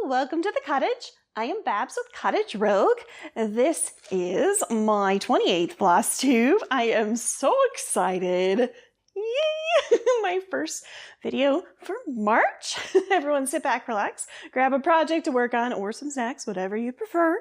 welcome to the cottage. I am Babs with Cottage Rogue. This is my 28th Flosstube. I am so excited. Yay! My first video for March. Everyone sit back, relax, grab a project to work on or some snacks, whatever you prefer.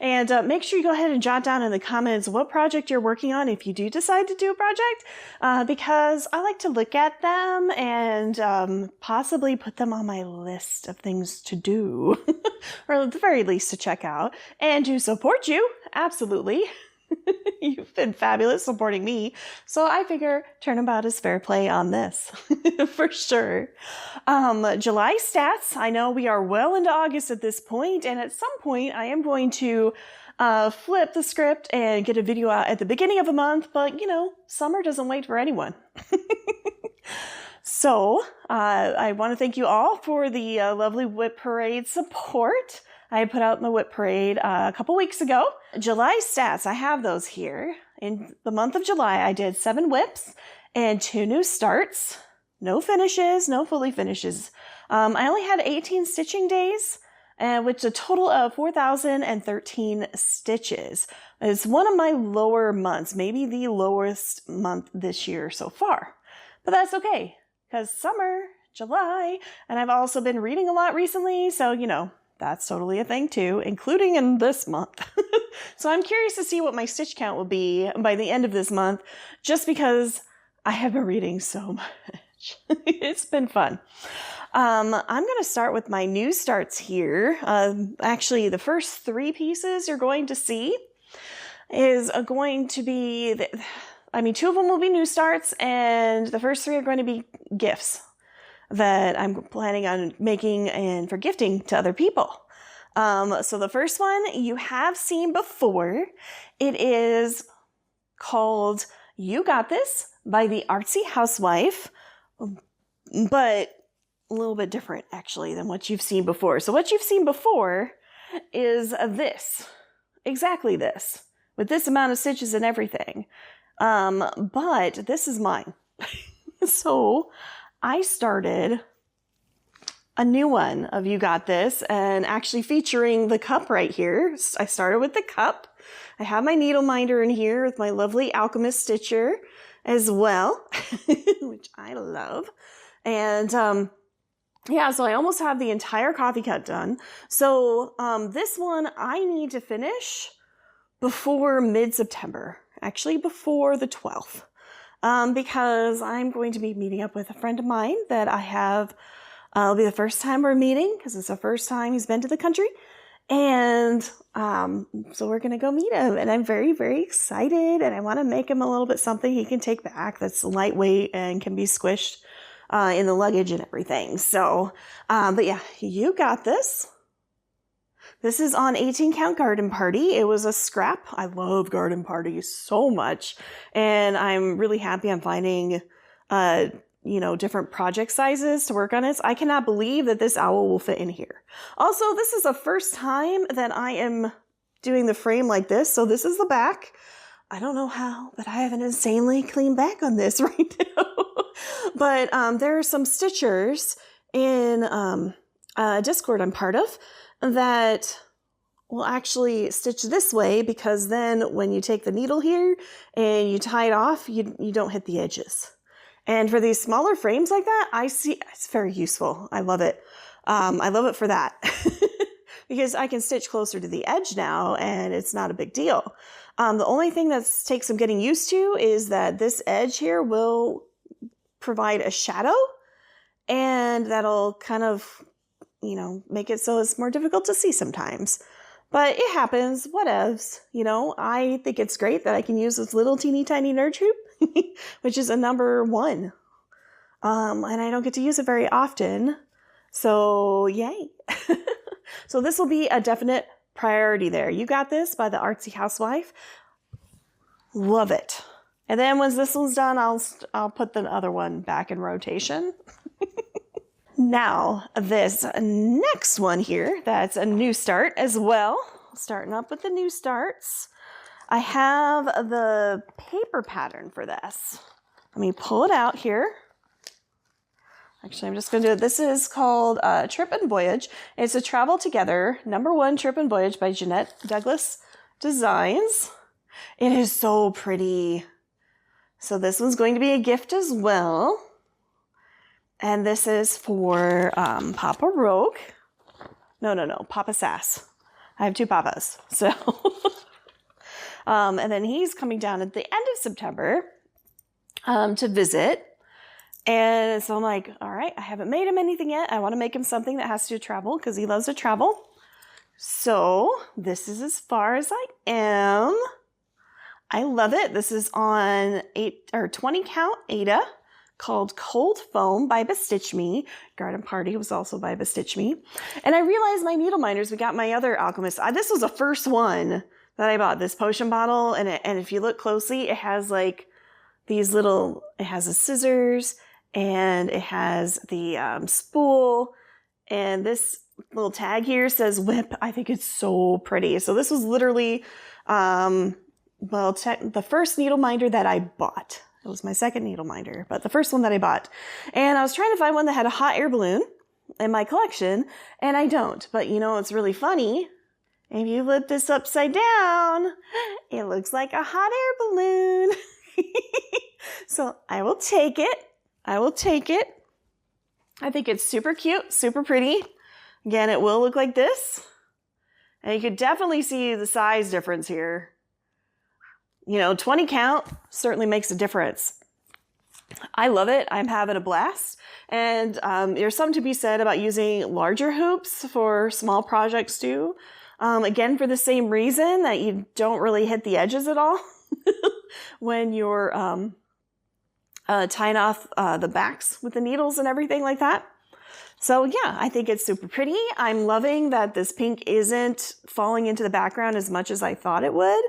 And make sure you go ahead and jot down in the comments what project you're working on if you do decide to do a project, because I like to look at them and possibly put them on my list of things to do, or at the very least to check out and to support you. Absolutely. You've been fabulous supporting me, so I figure turnabout is fair play on this for sure. July stats. I know we are well into August at this point, and at some point I am going to flip the script and get a video out at the beginning of a month, but you know, summer doesn't wait for anyone. So I want to thank you all for the lovely Whip Parade support. I put out my Whip Parade a couple weeks ago. July stats, I have those here. In the month of July, I did 7 whips and 2 new starts. No finishes, no fully finishes. I only had 18 stitching days, which a total of 4,013 stitches. It's one of my lower months, maybe the lowest month this year so far. But that's okay, because summer, July, and I've also been reading a lot recently, so you know, that's totally a thing too, including in this month. So I'm curious to see what my stitch count will be by the end of this month, just because I have been reading so much. It's been fun. I'm going to start with my new starts here. Actually, the first 3 pieces you're going to see is going to be, 2 of them will be new starts, and the first 3 are going to be gifts that I'm planning on making and for gifting to other people. So the first one you have seen before. It is called You Got This by the Artsy Housewife, but a little bit different actually than what you've seen before. So what you've seen before is this, exactly this, with this amount of stitches and everything. But this is mine. So I started a new one of You Got This, and actually featuring the cup right here. I started with the cup. I have my needle minder in here with my lovely Alchemist Stitcher as well, which I love. And yeah, so I almost have the entire coffee cut done. So this one I need to finish before mid-September, actually before the 12th. Because I'm going to be meeting up with a friend of mine that I have, it'll be the first time we're meeting because it's the first time he's been to the country. And so we're going to go meet him, and I'm very, very excited, and I want to make him a little bit something he can take back that's lightweight and can be squished in the luggage and everything. So, but yeah, You Got This. This is on 18 Count Garden Party. It was a scrap. I love garden parties so much. And I'm really happy I'm finding, different project sizes to work on it. I cannot believe that this owl will fit in here. Also, this is the first time that I am doing the frame like this. So this is the back. I don't know how, but I have an insanely clean back on this right now. But there are some stitchers in a Discord I'm part of that will actually stitch this way, because then when you take the needle here and you tie it off, you don't hit the edges. And for these smaller frames like that, I see it's very useful. I love it. I love it for that because I can stitch closer to the edge now and it's not a big deal. The only thing that takes some getting used to is that this edge here will provide a shadow, and that'll kind of, make it so it's more difficult to see sometimes. But it happens, whatevs. I think it's great that I can use this little teeny tiny nerd hoop, which is a number 1. And I don't get to use it very often. So yay. So this will be a definite priority there. You Got This by the Artsy Housewife. Love it. And then once this one's done, I'll put the other one back in rotation. Now, this next one here, that's a new start as well. Starting up with the new starts. I have the paper pattern for this. Let me pull it out here. Actually, I'm just going to do it. This is called Trip and Voyage. It's a Travel Together #1 Trip and Voyage by Jeanette Douglas Designs. It is so pretty. So this one's going to be a gift as well. And this is for Papa Rogue. No, Papa Sass. I have 2 papas. So, and then he's coming down at the end of September to visit. And so I'm like, all right, I haven't made him anything yet. I want to make him something that has to travel because he loves to travel. So this is as far as I am. I love it. This is on 20 count Ada called Cold Foam by Bestitch Me. Garden Party was also by Bestitch Me. And I realized my needle minders, we got my other Alchemist. This was the first one that I bought, this potion bottle. And if you look closely, it has like these little, it has the scissors, and it has the spool, and this little tag here says whip. I think it's so pretty. So this was literally, the first needle minder that I bought. It was my second needle minder, but the first one that I bought. And I was trying to find one that had a hot air balloon in my collection, and I don't. But you know, it's really funny. If you flip this upside down, it looks like a hot air balloon. So I will take it. I think it's super cute, super pretty. Again, it will look like this. And you could definitely see the size difference here. You know, 20 count certainly makes a difference. I love it. I'm having a blast. And there's something to be said about using larger hoops for small projects too. Again, for the same reason that you don't really hit the edges at all when you're tying off the backs with the needles and everything like that. So yeah, I think it's super pretty. I'm loving that this pink isn't falling into the background as much as I thought it would.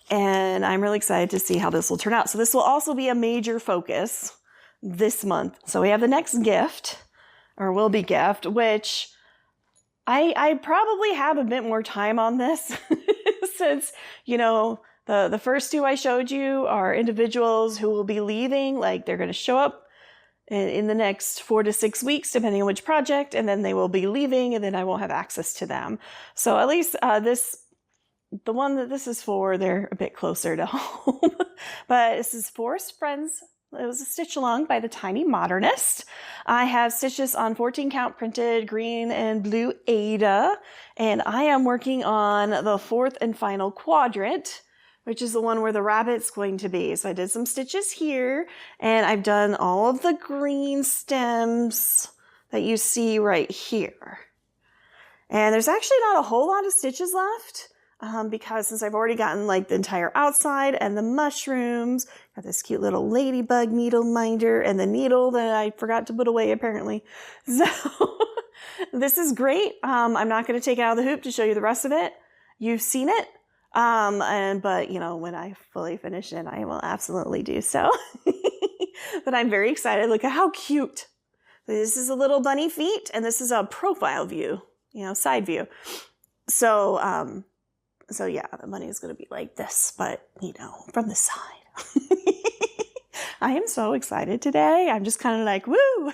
And I'm really excited to see how this will turn out. So this will also be a major focus this month. So we have the next gift, or will be gift, which I probably have a bit more time on this since, you know, the first 2 I showed you are individuals who will be leaving, like they're going to show up in the next 4 to 6 weeks, depending on which project, and then they will be leaving, and then I won't have access to them. So at least the one that this is for, they're a bit closer to home. But this is Forest Friends. It was a stitch along by the TinyModernist. I have stitches on 14 count printed green and blue Ada, and I am working on the 4th and final quadrant, which is the one where the rabbit's going to be. So I did some stitches here, and I've done all of the green stems that you see right here. And there's actually not a whole lot of stitches left because since I've already gotten like the entire outside and the mushrooms, got this cute little ladybug needle minder and the needle that I forgot to put away apparently. So this is great. I'm not going to take it out of the hoop to show you the rest of it. You've seen it. But you know, when I fully finish it, I will absolutely do so. But I'm very excited. Look at how cute. This is a little bunny feet, and this is a profile view, you know, side view. So yeah, the bunny is going to be like this, but you know, from the side. I am so excited today. I'm just kind of like, woo.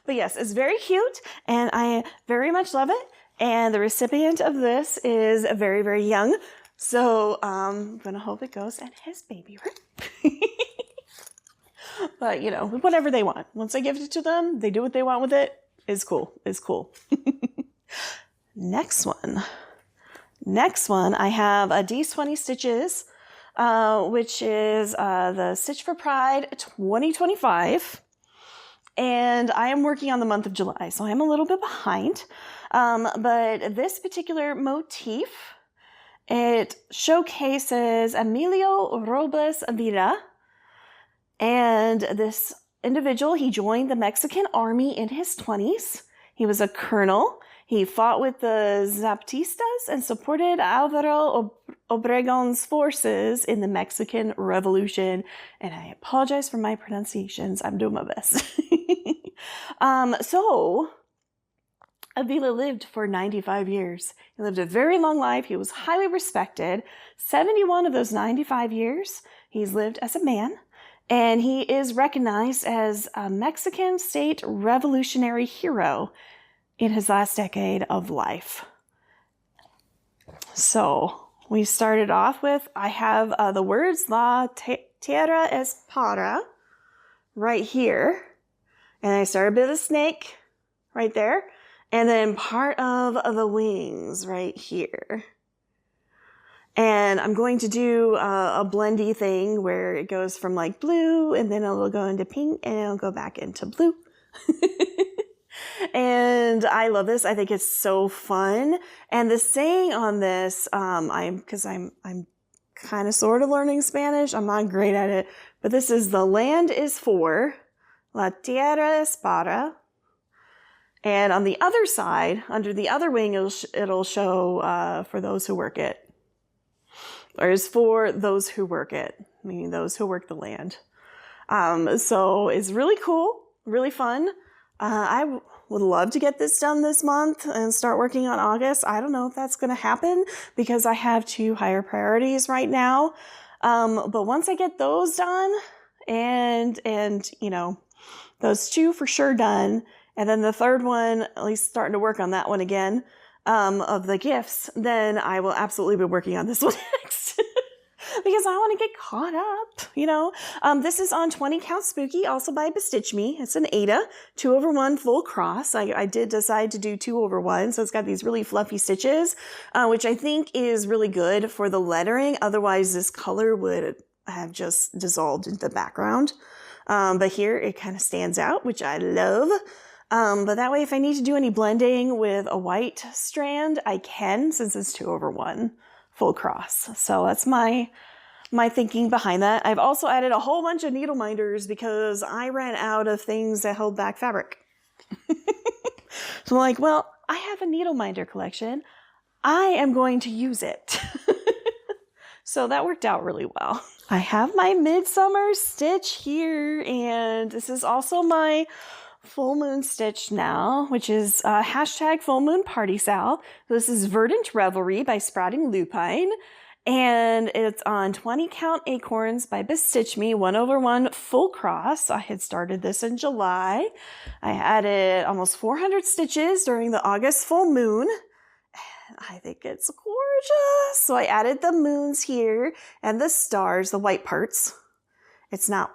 But yes, it's very cute, and I very much love it. And the recipient of this is very, very young. So I'm going to hope it goes in his baby room. But, you know, whatever they want. Once I give it to them, they do what they want with it. It's cool. It's cool. Next one, I have a D20 Stitches, which is the Stitch for Pride 2025. And I am working on the month of July, so I'm a little bit behind. But this particular motif, it showcases Emilio Robles Vida. And this individual, he joined the Mexican army in his 20s. He was a colonel. He fought with the Zapatistas and supported Alvaro Obregon's forces in the Mexican Revolution. And I apologize for my pronunciations. I'm doing my best. So Avila lived for 95 years. He lived a very long life. He was highly respected. 71 of those 95 years, he's lived as a man. And he is recognized as a Mexican state revolutionary hero in his last decade of life. So we started off with, I have the words La Tierra es Para right here. And I started with a snake right there. And then part of the wings right here. And I'm going to do a blendy thing where it goes from like blue and then it'll go into pink and it'll go back into blue. And I love this. I think it's so fun. And the saying on this, because I'm kind of sort of learning Spanish. I'm not great at it, but this is the land is for, la tierra es para. And on the other side, under the other wing, it'll show for those who work it. Or is for those who work it, meaning those who work the land. So it's really cool, really fun. I would love to get this done this month and start working on August. I don't know if that's going to happen because I have 2 higher priorities right now. But once I get those done and you know, those 2 for sure done, and then the third one, at least starting to work on that one again, of the gifts, then I will absolutely be working on this one next. Because I want to get caught up, you know. This is on 20 Count Spooky, also by Bestitch Me. It's an Ada, 2/1 full cross. I did decide to do 2/1, so it's got these really fluffy stitches, which I think is really good for the lettering. Otherwise, this color would have just dissolved into the background. But here, it kind of stands out, which I love. But that way, if I need to do any blending with a white strand, I can, since it's 2/1 full cross. So that's my thinking behind that. I've also added a whole bunch of needle minders because I ran out of things that held back fabric. So I'm like, well, I have a needle minder collection. I am going to use it. So that worked out really well. I have my midsummer stitch here, and this is also my full moon stitch now, which is hashtag full moon party sal. This is Verdant Reverie by Sprouting Lupine, and it's on 20 Count Acorns by Bestitch Me, 1/1 full cross. I had started this in July. I added almost 400 stitches during the August full moon. I think it's gorgeous. So I added the moons here and the stars, the white parts. It's not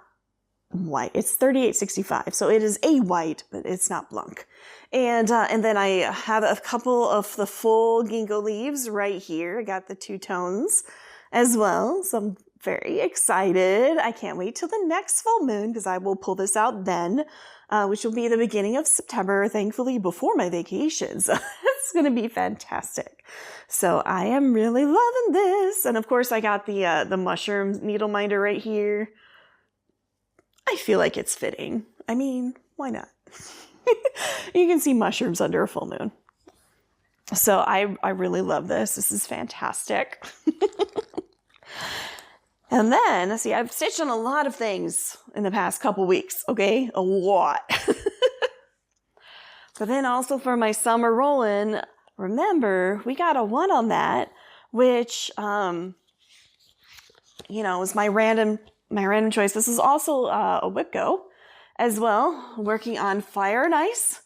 white. It's 3865. So it is a white, but it's not blanc. And then I have a couple of the full ginkgo leaves right here. I got the 2 tones as well. So I'm very excited. I can't wait till the next full moon because I will pull this out then, which will be the beginning of September, thankfully before my vacation. So it's going to be fantastic. So I am really loving this. And of course I got the mushroom needle minder right here. I feel like it's fitting. I mean, why not? You can see mushrooms under a full moon. So I really love this. This is fantastic. And then, let's see, I've stitched on a lot of things in the past couple weeks, okay? A lot. But then also for my summer Rollin, remember, we got a 1 on that, which, you know, was my random choice. This is also a Whipco as well, working on Fire and Ice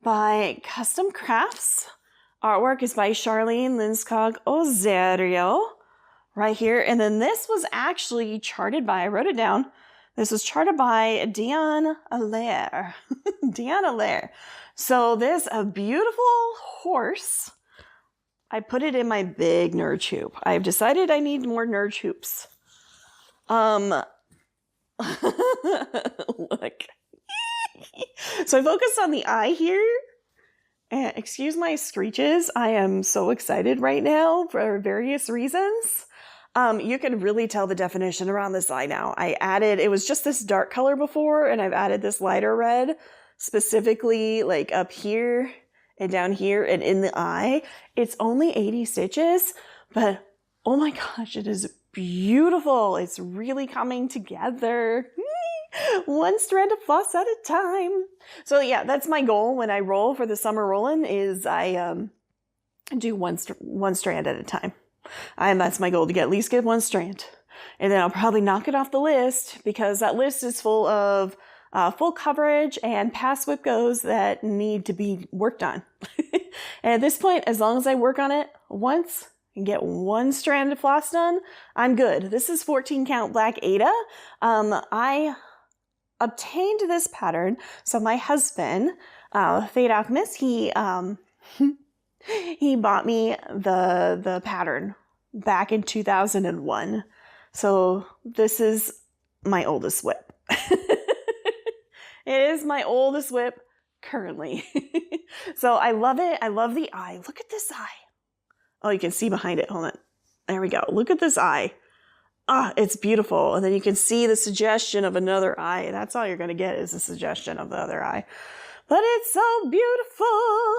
by Kustom Krafts. Artwork is by Sharlene Lindskog-Osorio right here. And then this was actually charted by, I wrote it down, this was charted by Dyan Allaire. Dyan Allaire. So this, a beautiful horse. I put it in my big nerd hoop. I've decided I need more nerd hoops. Look. So I focused on the eye here. And excuse my screeches. I am so excited right now for various reasons. You can really tell the definition around this eye now. I added, it was just this dark color before, and I've added this lighter red, specifically like up here and down here and in the eye. It's only 80 stitches, but oh my gosh, it is beautiful. It's really coming together. One strand of floss at a time. So yeah, that's my goal when I roll for the summer Rollin is I do one strand at a time. And that's my goal, to at least get 1 strand. and then I'll probably knock it off the list because that list is full of full coverage and past whip goes that need to be worked on. And at this point, as long as I work on it once and get one strand of floss done, I'm good. This is 14 count Black Ada. I obtained this pattern. So my husband, Fade Alchemist, he bought me the pattern back in 2001. So this is my oldest whip. It is my oldest whip currently. So I love it. I love the eye. Look at this eye. Oh, you can see behind it. Hold on. There we go. Look at this eye. Ah, it's beautiful. And then you can see the suggestion of another eye. That's all you're going to get is a suggestion of the other eye. But it's so beautiful.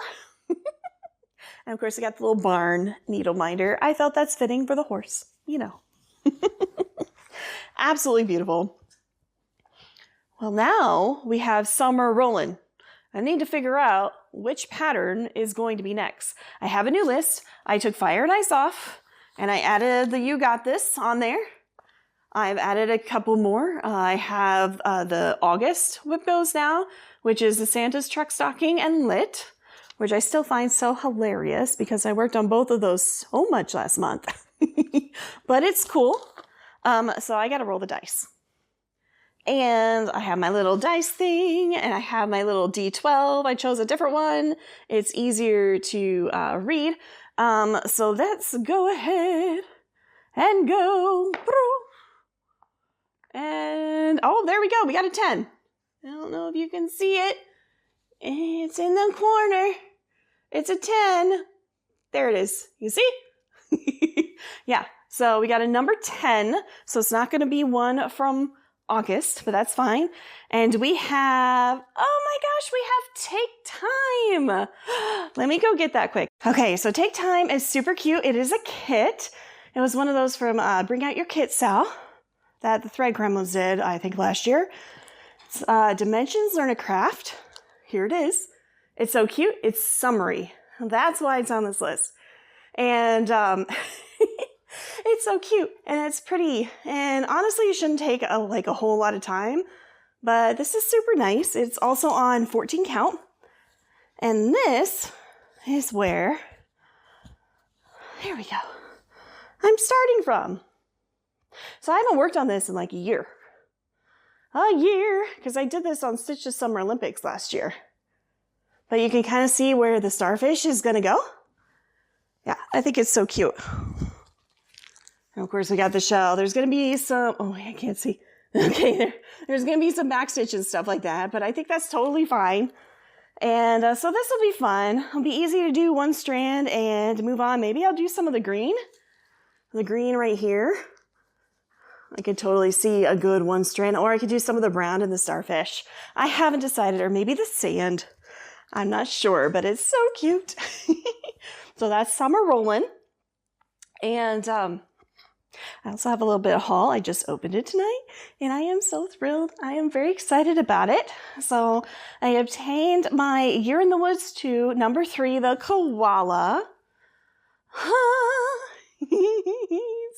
And of course, I got the little barn needle minder. I felt that's fitting for the horse, you know. Absolutely beautiful. Well, now we have summer Rollin. I need to figure out which pattern is going to be next. I have a new list. I took Fire and Ice off and I added the You Got This on there. I've added a couple more. I have the August whip goes now, which is the Santa's Truck Stocking and Lit, which I still find so hilarious because I worked on both of those so much last month. But it's cool. So I got to roll the dice. And I have my little dice thing, and I have my little D12. I chose a different one. It's easier to read. So let's go ahead and go. And, oh, there we go. We got a 10. I don't know if you can see it. It's in the corner. It's a 10. There it is. You see? Yeah. So we got a number 10. So it's not going to be one from August, but that's fine. And we have, oh my gosh, we have Take Time. Let me go get that quick. Okay, so Take Time is super cute. It is a kit. It was one of those from Bring Out Your Kit Sal that the Thread Gremlins did, I think, last year. It's Dimensions Learn a Craft. Here it is. It's so cute. It's summery. That's why it's on this list. And it's so cute and it's pretty. And honestly, it shouldn't take a whole lot of time, but this is super nice. It's also on 14 count. And this is where, there we go, I'm starting from. So I haven't worked on this in like a year, because I did this on Stitch the Summer Olympics last year. But you can kind of see where the starfish is going to go. Yeah, I think it's so cute. And of course, we got the shell. There's going to be some, oh, I can't see. Okay, there's going to be some backstitch and stuff like that, but I think that's totally fine. And so this will be fun. It'll be easy to do one strand and move on. Maybe I'll do some of the green right here. I could totally see a good one strand, or I could do some of the brown and the starfish. I haven't decided, or maybe the sand. I'm not sure, but it's so cute. So that's Summer Rollin'. And I also have a little bit of haul. I just opened it tonight, and I am so thrilled. I am very excited about it. So I obtained my Year in the Woods 2, number 3, the Koala.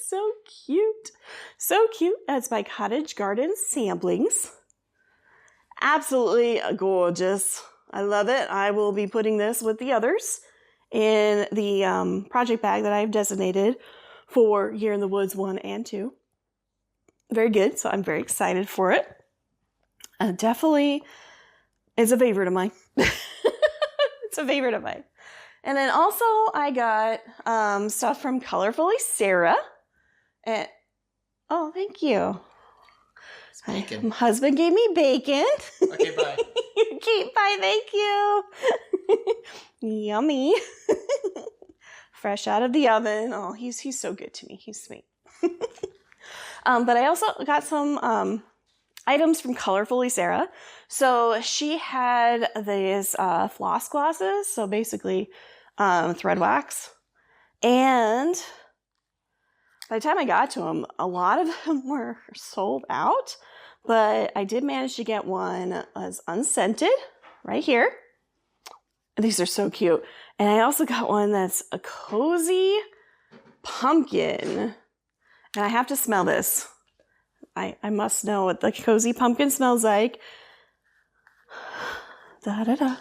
So cute. So cute. That's by Cottage Garden Samplings. Absolutely gorgeous. I love it. I will be putting this with the others in the project bag that I've designated for Year in the Woods 1 and 2. Very good. So I'm very excited for it. Definitely is a favorite of mine. It's a favorite of mine. And then also I got stuff from ColorfullySarah. And oh, thank you. It's bacon. My husband gave me bacon. Okay, bye. Okay, bye. Thank you. Yummy. Fresh out of the oven. Oh, he's so good to me. He's sweet. But I also got some items from ColorfullySarah. So she had these floss glosses. So basically thread wax. And by the time I got to them, a lot of them were sold out. But I did manage to get one as unscented right here. These are so cute. And I also got one that's a cozy pumpkin. And I have to smell this. I must know what the cozy pumpkin smells like. Da-da-da.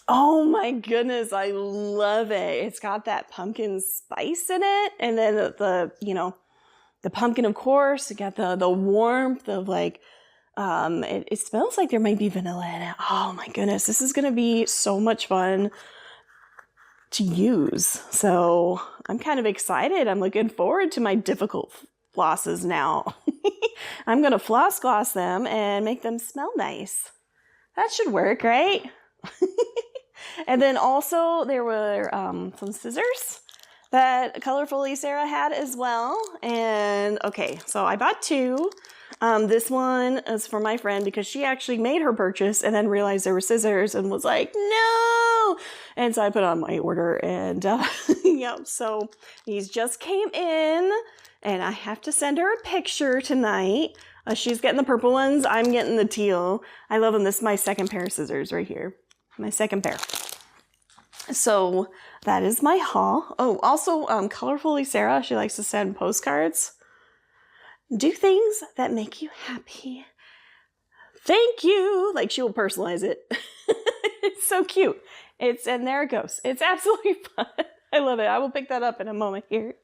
Oh my goodness, I love it. It's got that pumpkin spice in it. And then the pumpkin, of course, it got the warmth of like, it smells like there might be vanilla in it. Oh my goodness, this is going to be so much fun to use. So I'm kind of excited. I'm looking forward to my difficult flosses now. I'm going to floss gloss them and make them smell nice. That should work, right? And then also there were some scissors that ColorfullySarah had as well. And okay, so I bought 2. This one is for my friend because she actually made her purchase and then realized there were scissors and was like, no! And so I put on my order and yeah, so these just came in and I have to send her a picture tonight. She's getting the purple ones. I'm getting the teal. I love them. This is my second pair of scissors right here. My second pair. So that is my haul. Oh, also ColorfullySarah, she likes to send postcards. Do things that make you happy. Thank you. Like she will personalize it. It's so cute. And there it goes. It's absolutely fun. I love it. I will pick that up in a moment here.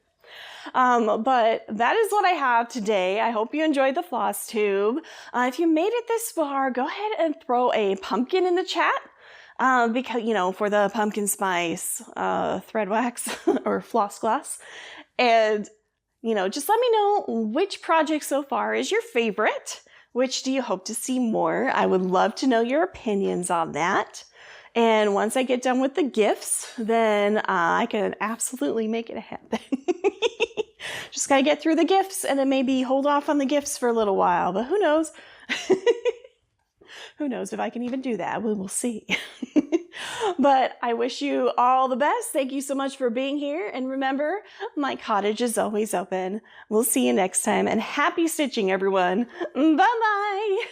But that is what I have today. I hope you enjoyed the Flosstube. If you made it this far, go ahead and throw a pumpkin in the chat. Because, for the pumpkin spice, thread wax or floss gloss. And, just let me know which project so far is your favorite. Which do you hope to see more? I would love to know your opinions on that. And once I get done with the gifts, then I can absolutely make it happen. Just got to get through the gifts and then maybe hold off on the gifts for a little while. But who knows? Who knows if I can even do that? We will see. But I wish you all the best. Thank you so much for being here. And remember, my cottage is always open. We'll see you next time. And happy stitching, everyone. Bye-bye.